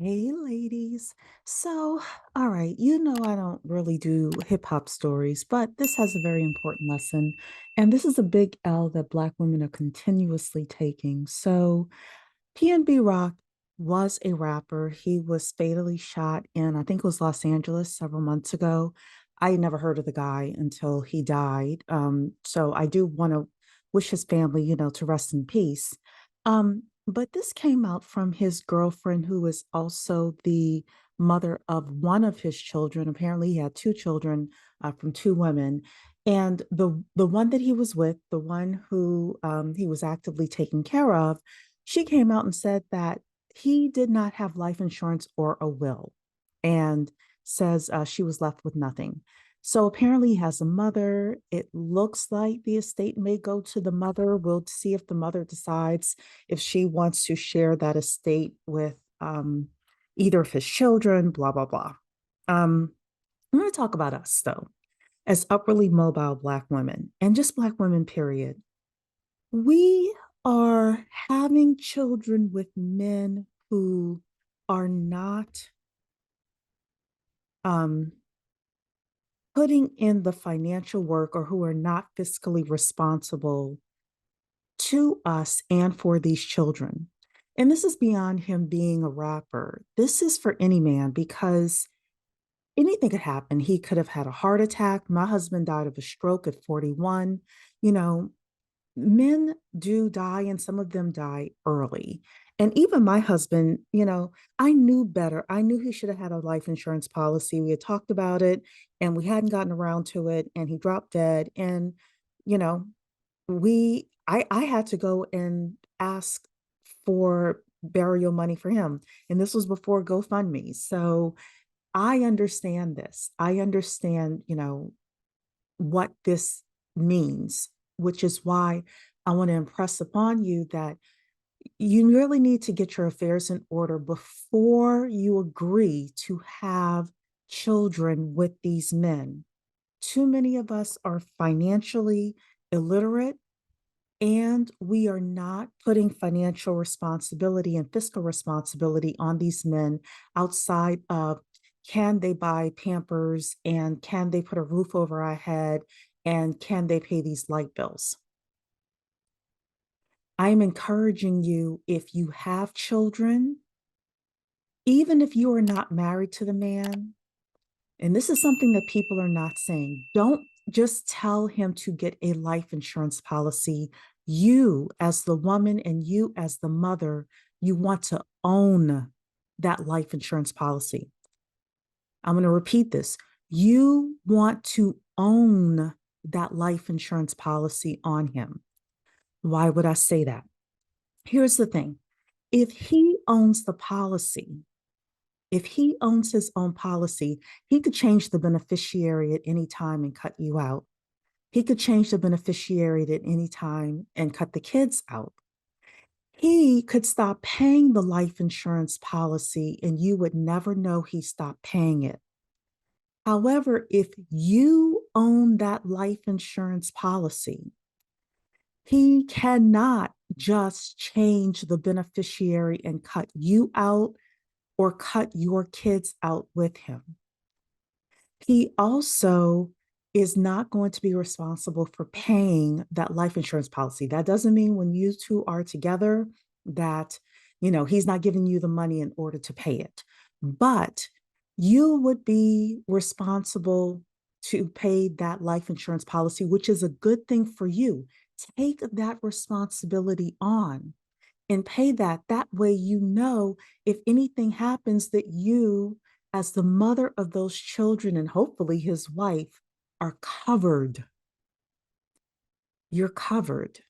Hey, ladies. So, all right, I don't really do hip hop stories, but this has a very important lesson. And this is a big L that Black women are continuously taking. So, PNB Rock was a rapper. He was fatally shot in, I think it was Los Angeles several months ago. I never heard of the guy until he died. So I do want to wish his family, to rest in peace. But this came out from his girlfriend, who is also the mother of one of his children. Apparently, he had two children from two women. And the one that he was with, the one who he was actively taking care of, she came out and said that he did not have life insurance or a will, and says she was left with nothing. So apparently he has a mother. It looks like the estate may go to the mother. We'll see if the mother decides if she wants to share that estate with either of his children, blah, blah, blah. I'm going to talk about us, though, as upwardly mobile Black women, and just Black women, period. We are having children with men who are not um, putting in the financial work, or who are not fiscally responsible to us and for these children. And this is beyond him being a rapper. This is for any man, because anything could happen. He could have had a heart attack. My husband died of a stroke at 41. You know, Men do die, and some of them die early. And even my husband, I knew better. I knew he should have had a life insurance policy. We had talked about it and we hadn't gotten around to it, and he dropped dead. And, you know, I had to go and ask for burial money for him. And this was before GoFundMe. So I understand this. I understand, what this means, which is why I want to impress upon you that you really need to get your affairs in order before you agree to have children with these men. Too many of us are financially illiterate, and we are not putting financial responsibility and fiscal responsibility on these men outside of, can they buy Pampers, and can they put a roof over our head, and can they pay these light bills? I'm encouraging you, if you have children, even if you are not married to the man, and this is something that people are not saying, don't just tell him to get a life insurance policy. You, as the woman, and you, as the mother, you want to own that life insurance policy. I'm going to repeat this. You want to own that life insurance policy on him. Why would I say that? Here's the thing. If he owns the policy, if he owns his own policy, he could change the beneficiary at any time and cut you out. He could change the beneficiary at any time and cut the kids out. He could stop paying the life insurance policy and you would never know he stopped paying it. However, if you own that life insurance policy, he cannot just change the beneficiary and cut you out or cut your kids out with him. He also is not going to be responsible for paying that life insurance policy. That doesn't mean when you two are together that, he's not giving you the money in order to pay it. But you would be responsible to pay that life insurance policy, which is a good thing for you. Take that responsibility on and pay that. That way, if anything happens, that you, as the mother of those children, and hopefully his wife, are covered. You're covered.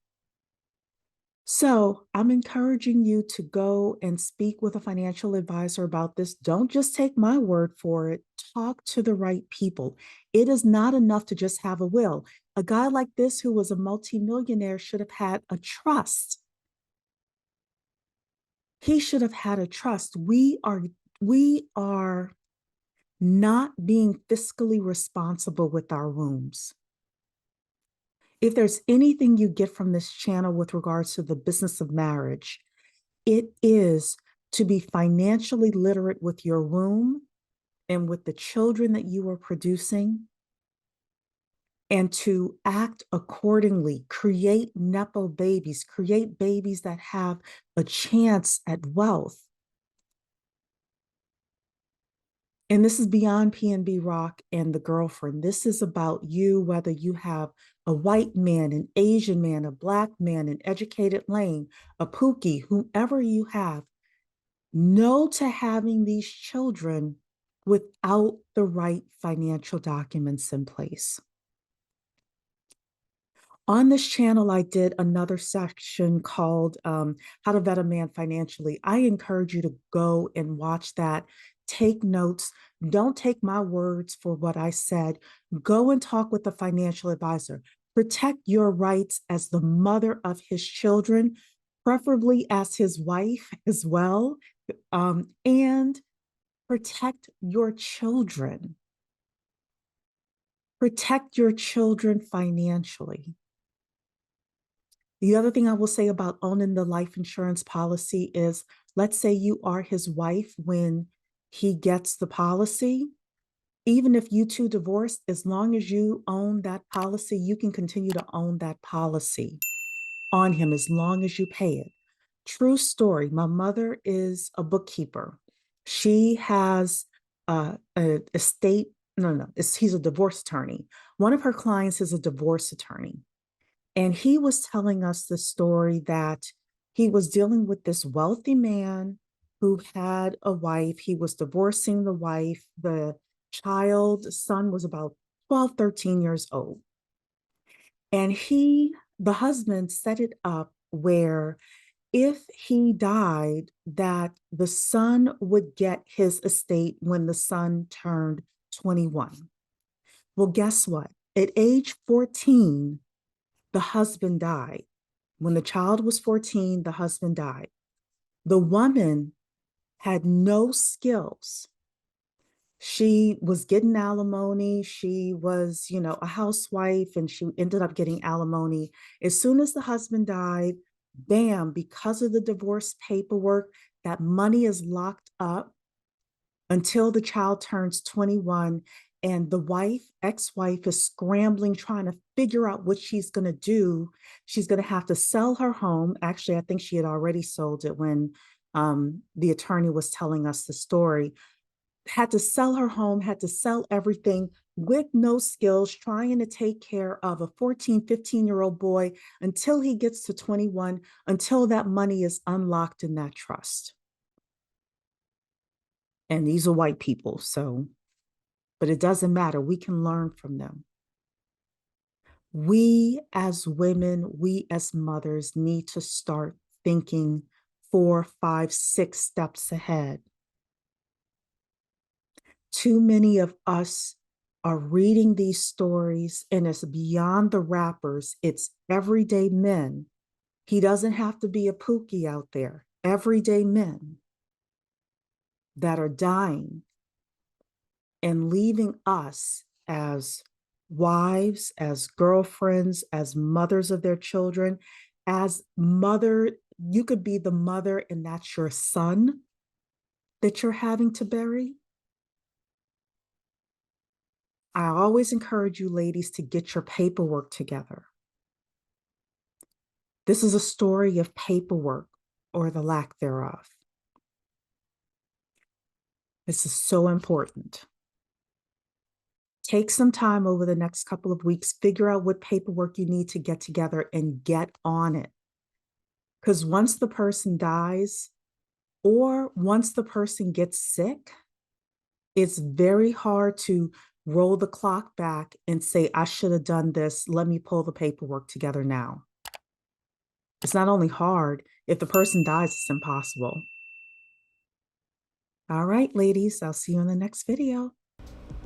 So I'm encouraging you to go and speak with a financial advisor about this. Don't just take my word for it. Talk to the right people. It is not enough to just have a will. A guy like this, who was a multimillionaire, should have had a trust. He should have had a trust. We are not being fiscally responsible with our wombs. If there's anything you get from this channel with regards to the business of marriage, it is to be financially literate with your womb and with the children that you are producing, and to act accordingly, create Nepo babies, create babies that have a chance at wealth. And this is beyond PNB Rock and the girlfriend. This is about you, whether you have a white man, an Asian man, a Black man, an educated lane, a Pookie, whomever you have. No to having these children without the right financial documents in place. On this channel, I did another section called How to Vet a Man Financially. I encourage you to go and watch that. Take notes. Don't take my words for what I said. Go and talk with a financial advisor. Protect your rights as the mother of his children, preferably as his wife as well, and protect your children. Protect your children financially. The other thing I will say about owning the life insurance policy is, let's say you are his wife when he gets the policy. Even if you two divorced, as long as you own that policy, you can continue to own that policy on him as long as you pay it. True story. My mother is a bookkeeper. She has a estate. He's a divorce attorney. One of her clients is a divorce attorney. And he was telling us the story that he was dealing with this wealthy man who had a wife. He was divorcing the wife. The son was about 12, 13 years old. And the husband set it up where if he died, that the son would get his estate when the son turned 21. Well, guess what? At age 14, the husband died. When the child was 14, the husband died. The woman had no skills. She was getting alimony. She was, a housewife, and she ended up getting alimony. As soon as the husband died, bam, because of the divorce paperwork, that money is locked up until the child turns 21. And the ex-wife is scrambling, trying to figure out what she's going to do. She's going to have to sell her home. Actually, I think she had already sold it when the attorney was telling us the story. Had to sell her home, had to sell everything with no skills, trying to take care of a 14, 15-year-old boy until he gets to 21, until that money is unlocked in that trust. And these are white people, but it doesn't matter. We can learn from them. We as women, we as mothers need to start thinking 4, 5, 6 steps ahead. Too many of us are reading these stories, and it's beyond the rappers. It's everyday men. He doesn't have to be a Pookie out there. Everyday men that are dying and leaving us as wives, as girlfriends, as mothers of their children, as mother. You could be the mother, and that's your son that you're having to bury. I always encourage you ladies to get your paperwork together. This is a story of paperwork, or the lack thereof. This is so important. Take some time over the next couple of weeks, figure out what paperwork you need to get together and get on it. Because once the person dies, or once the person gets sick, it's very hard to roll the clock back and say, I should have done this. Let me pull the paperwork together now. It's not only hard, if the person dies, it's impossible. All right, ladies, I'll see you in the next video.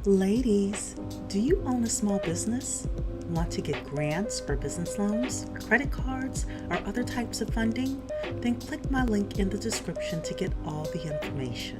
Ladies, do you own a small business? Want to get grants for business loans, credit cards, or other types of funding? Then click my link in the description to get all the information.